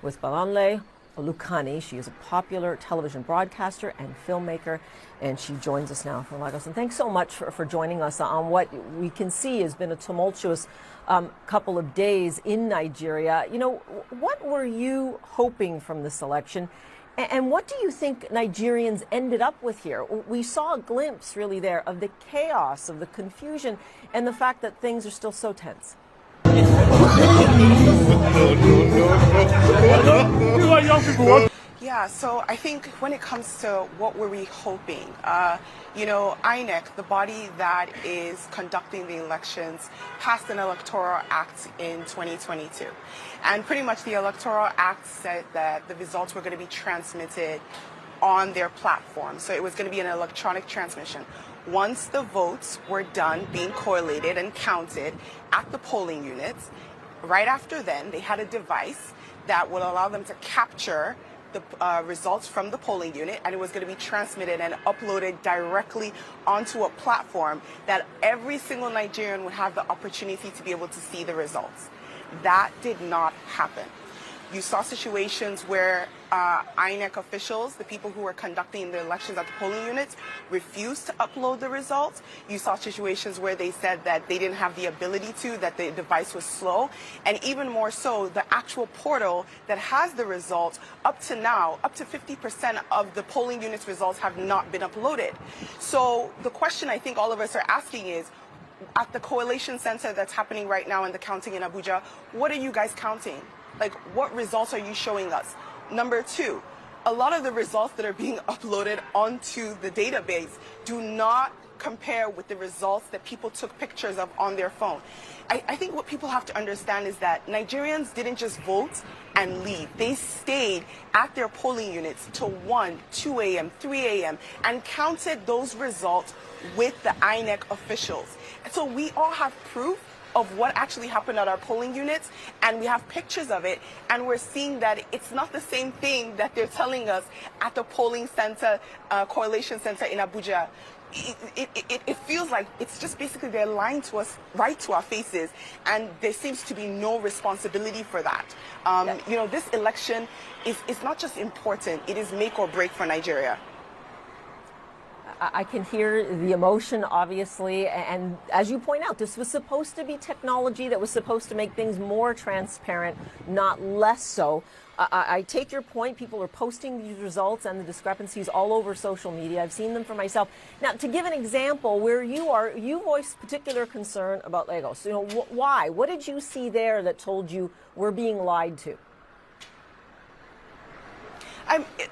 with Balanle Olukani. She is a popular television broadcaster and filmmaker, and she joins us now from Lagos. And thanks so much for joining us on what we can see has been a tumultuous couple of days in Nigeria. You know, what were you hoping from this election? And what do you think Nigerians ended up with here? We saw a glimpse, really, there of the chaos, of the confusion, and the fact that things are still so tense. Yeah, so I think when it comes to what were we hoping, INEC, the body that is conducting the elections, passed an electoral act in 2022. And pretty much the electoral act said that the results were going to be transmitted on their platform. So it was going to be an electronic transmission. Once the votes were done being correlated and counted at the polling units, right after then, they had a device that would allow them to capture the results from the polling unit, and it was going to be transmitted and uploaded directly onto a platform that every single Nigerian would have the opportunity to be able to see the results. That did not happen. You saw situations where INEC officials, the people who were conducting the elections at the polling units, refused to upload the results. You saw situations where they said that they didn't have the ability to, that the device was slow. And even more so, the actual portal that has the results, up to now, up to 50% of the polling units results have not been uploaded. So the question I think all of us are asking is, at the collation center that's happening right now in the counting in Abuja, what are you guys counting? Like, what results are you showing us? Number two, a lot of the results that are being uploaded onto the database do not compare with the results that people took pictures of on their phone. I think what people have to understand is that Nigerians didn't just vote and leave. They stayed at their polling units till 1, 2 a.m., 3 a.m. and counted those results with the INEC officials. So we all have proof of what actually happened at our polling units, and we have pictures of it, and we're seeing that it's not the same thing that they're telling us at the polling center, correlation center in Abuja. It feels like it's just basically they're lying to us right to our faces, and there seems to be no responsibility for that. This election is not just important, it is make or break for Nigeria. I can hear the emotion, obviously, and as you point out, this was supposed to be technology that was supposed to make things more transparent, not less so. I take your point. People are posting these results and the discrepancies all over social media. I've seen them for myself. Now, to give an example, where you are, you voiced particular concern about Lagos. Why? What did you see there that told you we're being lied to?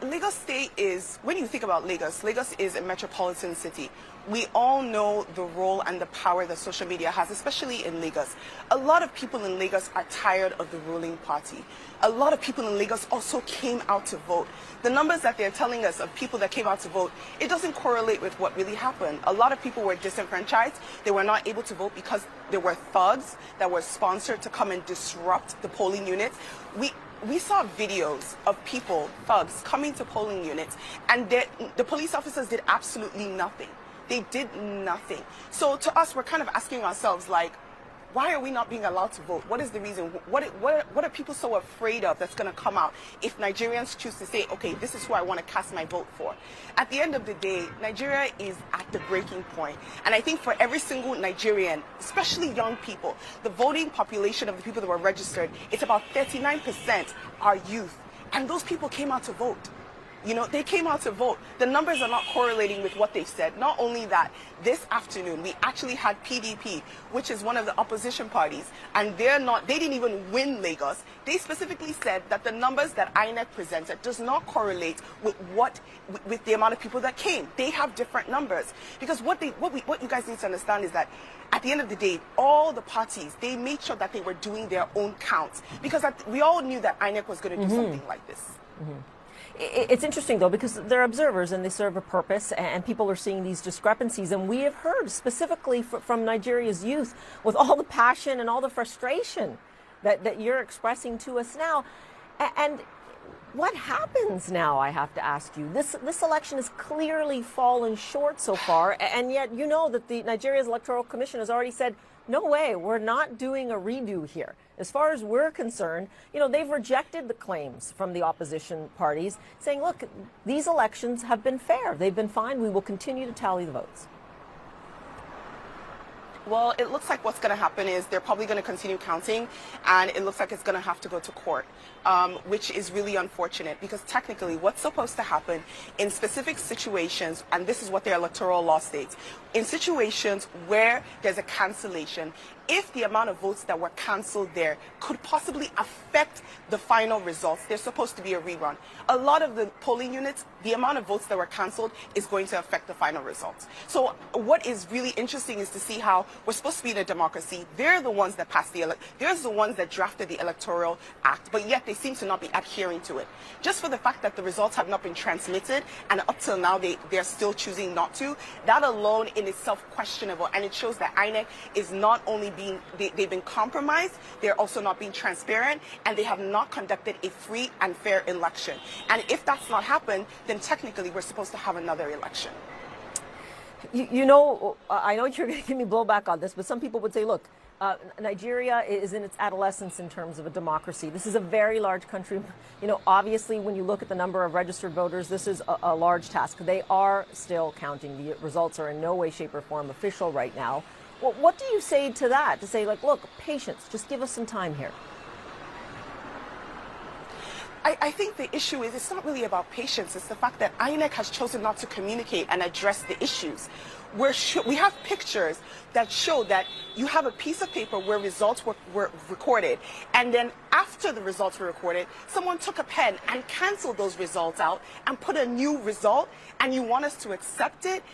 Lagos State is, when you think about Lagos, Lagos is a metropolitan city. We all know the role and the power that social media has, especially in Lagos. A lot of people in Lagos are tired of the ruling party. A lot of people in Lagos also came out to vote. The numbers that they're telling us of people that came out to vote, it doesn't correlate with what really happened. A lot of people were disenfranchised. They were not able to vote because there were thugs that were sponsored to come and disrupt the polling units. We saw videos of people, thugs, coming to polling units, and the police officers did absolutely nothing. They did nothing. So to us, we're kind of asking ourselves, like, why are we not being allowed to vote? What is the reason? What are people so afraid of that's going to come out if Nigerians choose to say, okay, this is who I want to cast my vote for? At the end of the day, Nigeria is at the breaking point. And I think for every single Nigerian, especially young people, the voting population of the people that were registered, it's about 39% are youth. And those people came out to vote. They came out to vote. The numbers are not correlating with what they said. Not only that, this afternoon, we actually had PDP, which is one of the opposition parties, and they didn't even win Lagos. They specifically said that the numbers that INEC presented does not correlate with with the amount of people that came. They have different numbers. Because what you guys need to understand is that at the end of the day, all the parties, they made sure that they were doing their own counts. Because we all knew that INEC was going to do something like this. It's interesting, though, because they're observers and they serve a purpose, and people are seeing these discrepancies. And we have heard specifically from Nigeria's youth with all the passion and all the frustration that you're expressing to us now. And what happens now, I have to ask you? This election has clearly fallen short so far, and yet you know that the Nigeria's Electoral Commission has already said no way, we're not doing a redo here. As far as we're concerned, you know, they've rejected the claims from the opposition parties saying, look, these elections have been fair. They've been fine. We will continue to tally the votes. Well, it looks like what's going to happen is they're probably going to continue counting, and it looks like it's going to have to go to court, which is really unfortunate because technically what's supposed to happen in specific situations, and this is what the electoral law states, in situations where there's a cancellation, if the amount of votes that were canceled there could possibly affect the final results, there's supposed to be a rerun. A lot of the polling units, the amount of votes that were canceled is going to affect the final results. So what is really interesting is to see how we're supposed to be in a democracy. They're the ones that passed they're the ones that drafted the Electoral Act, but yet they seem to not be adhering to it. Just for the fact that the results have not been transmitted, and up till now they're still choosing not to, that alone in itself questionable, and it shows that INEC is not only they've been compromised, they're also not being transparent, and they have not conducted a free and fair election. And if that's not happened, then technically we're supposed to have another election. You know, I know you're going to give me blowback on this, but some people would say, look, Nigeria is in its adolescence in terms of a democracy. This is a very large country. You know, obviously, when you look at the number of registered voters, this is a large task. They are still counting. The results are in no way, shape, or form official right now. Well, what do you say to that? To say, like, look, patience, just give us some time here. I think the issue is it's not really about patience. It's the fact that INEC has chosen not to communicate and address the issues. We have pictures that show that you have a piece of paper where results were recorded, and then after the results were recorded, someone took a pen and canceled those results out and put a new result, and you want us to accept it?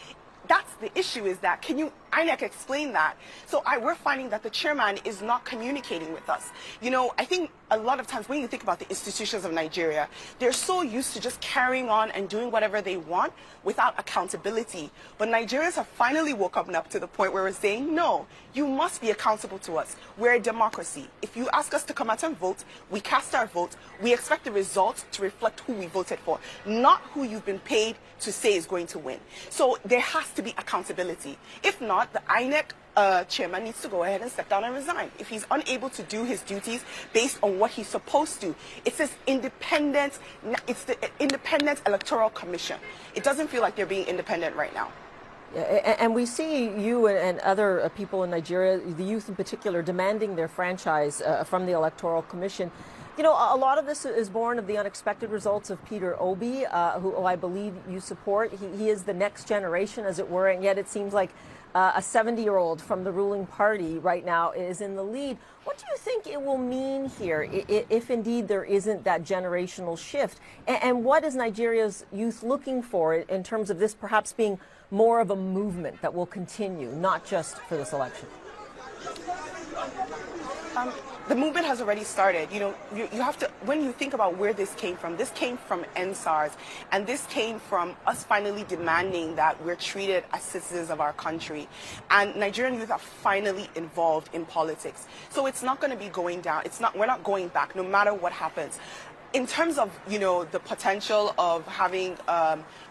That's the issue, is that, can you, INEC, explain that? So we're finding that the chairman is not communicating with us. You know, I think a lot of times when you think about the institutions of Nigeria, they're so used to just carrying on and doing whatever they want without accountability. But Nigerians have finally woken up to the point where we're saying, no, you must be accountable to us. We're a democracy. If you ask us to come out and vote, we cast our vote. We expect the results to reflect who we voted for, not who you've been paid to say is going to win. So there has to be accountability. If not, the INEC chairman needs to go ahead and step down and resign. If he's unable to do his duties based on what he's supposed to, it says independent, it's the Independent Electoral Commission. It doesn't feel like they're being independent right now. And we see you and other people in Nigeria, the youth in particular, demanding their franchise from the Electoral Commission. You know, a lot of this is born of the unexpected results of Peter Obi, who I believe you support. He is the next generation, as it were, and yet it seems like a 70-year-old from the ruling party right now is in the lead. What do you think it will mean here if indeed there isn't that generational shift? And what is Nigeria's youth looking for in terms of this perhaps being more of a movement that will continue, not just for this election? The movement has already started. You know, you have to, when you think about where this came from NSARS, and this came from us finally demanding that we're treated as citizens of our country. And Nigerian youth are finally involved in politics. So it's not going to be going down. We're not going back, no matter what happens. In terms of, you know, the potential of having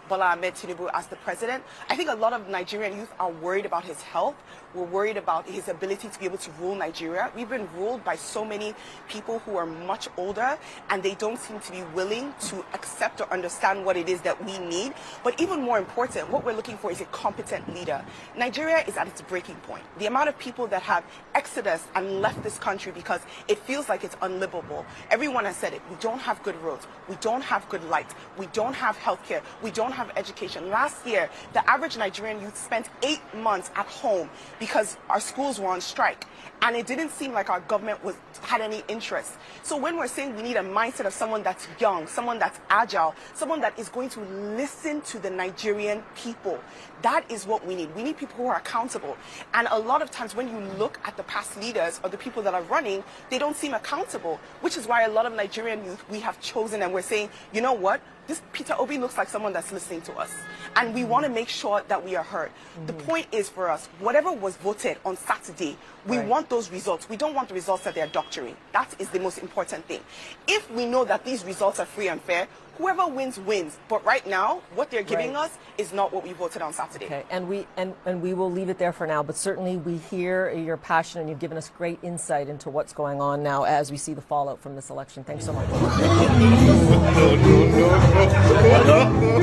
Bola Ahmed Tinubu as the president, I think a lot of Nigerian youth are worried about his health. We're worried about his ability to be able to rule Nigeria. We've been ruled by so many people who are much older, and they don't seem to be willing to accept or understand what it is that we need. But even more important, what we're looking for is a competent leader. Nigeria is at its breaking point. The amount of people that have exodus and left this country because it feels like it's unlivable. Everyone has said it. We don't have good roads. We don't have good light. We don't have healthcare. We don't have education. Last year, the average Nigerian youth spent 8 months at home because our schools were on strike, and it didn't seem like our government had any interest. So when we're saying we need a mindset of someone that's young, someone that's agile, someone that is going to listen to the Nigerian people, that is what we need. We need people who are accountable. And a lot of times when you look at the past leaders or the people that are running, they don't seem accountable, which is why a lot of Nigerian youth we have chosen, and we're saying, you know what? This Peter Obi looks like someone that's listening to us, and we want to make sure that we are heard. The point is for us, whatever was voted on Saturday, we want those results. We don't want the results that they're doctoring. That is the most important thing. If we know that these results are free and fair, whoever wins, wins. But right now, what they're giving Right. us is not what we voted on Saturday. Okay, and we will leave it there for now. But certainly, we hear your passion, and you've given us great insight into what's going on now as we see the fallout from this election. Thanks so much. This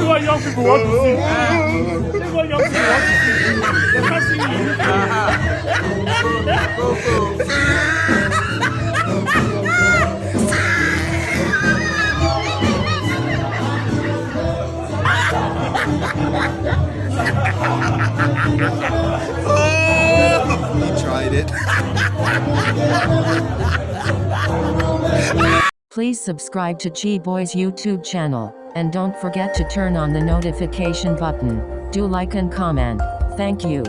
is what young people want to see. This is what young people want to see. They can't see He tried it. Please subscribe to Chi Boy's YouTube channel, and don't forget to turn on the notification button. Do like and comment. Thank you.